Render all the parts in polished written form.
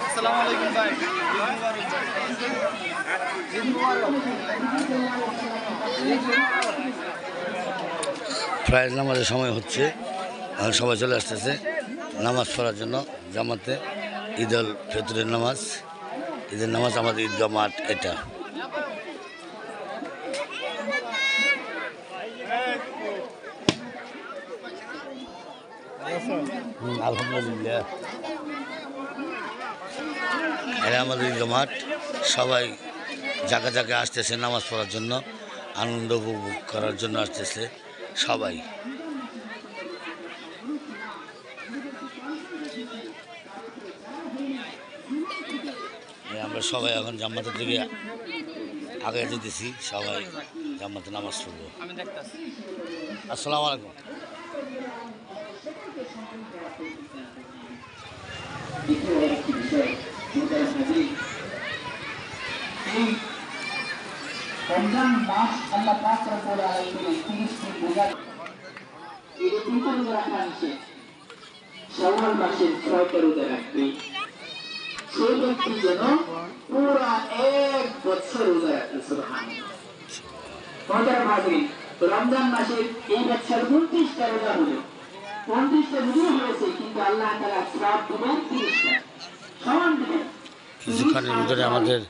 আসসালামুআলাইকুম ভাই। প্রায় নামাজের সময় হচ্ছে, এখন সবাই চলে আসতেছে নামাজ পড়ার জন্য জামাতে। ঈদুল ফিতরের নামাজ, ঈদের নামাজ আমাদের ঈদগাহ মাঠ এটা। আলহামদুলিল্লাহ, এটা আমাদের ঈদগাহ মাঠ। সবাই জায়গা জায়গায় আসতেছে নামাজ পড়ার জন্য, আনন্দ উপভোগ করার জন্য আসতেছে সবাই। আমরা সবাই এখন জামাতের দিকে আগে যেতেছি, সবাই জামাতে নামাজ পড়বো। আসসালামু আলাইকুম। রমজান মাস আল্লাহ পাক রব্বুল আলামিন 30 দিন রোজা এই 3টা রোজা রাখা নিষেধ। শাওয়াল মাসের 6টা রোজা রাখবে, সেই ব্যক্তি যেন পুরা 1 বছর রোজা রাখে। সুবহানাল্লাহ। মহতারাম হাজিরিন, রমজান মাসের এই বছর 29টা রোজা হলো, 29টা রোজা হয়েছে, কিন্তু আল্লাহ তাআলা সওয়াব দিবেন 30টা, সমান দিবেন। কিছুক্ষণের ভিতরে আমাদের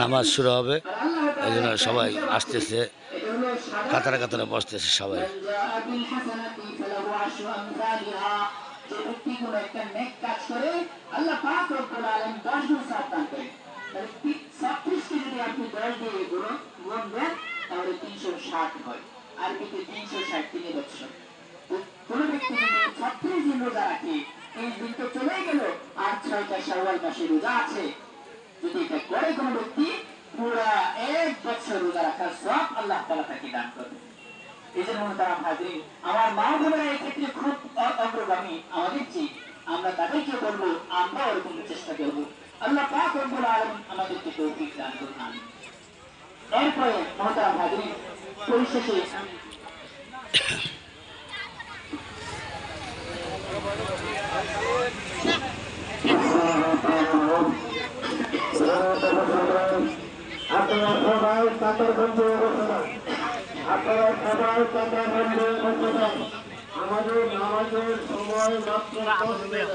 নামাজ শুরু হবে, এই জন্য সবাই আসতেছে, কাতারে কাতারে বসতেছে সবাই। তাহলে 360 হয়, আর কিন্তু 360 3 বছর। কোন ব্যক্তি যদি 36 দিন রোজা রাখে, এই দিন তো চলে গেল, আর 6টা শাওয়াল মাসে রোজা আছে। যদি এটা করে কোনো ব্যক্তি, পুরা 1 বছর রোজা রাখার সওয়াব আল্লাহ তাআলা তাকে দান করবে। এই জন্য মহতারাম হাজিরিন, আমার মা বোনেরা এই ক্ষেত্রে খুব অগ্রগামী আমাদের চেয়ে। আমরা তাদেরকে বলবো, আমরা ওরকম চেষ্টা করবো। আল্লাহ পাক রব্বুল আলামিন আমাদেরকে তৌফিক দান করুন, আমিন। এরপরে মহতারাম হাজিরিন, পরিশেষে আপনারা সবাই কাতার বন্ধু অবস্থান, আপনারা সবাই কাতার বন্ধু অবস্থান। আমাদের নামাজের সময় মাত্র 10 মিনিট।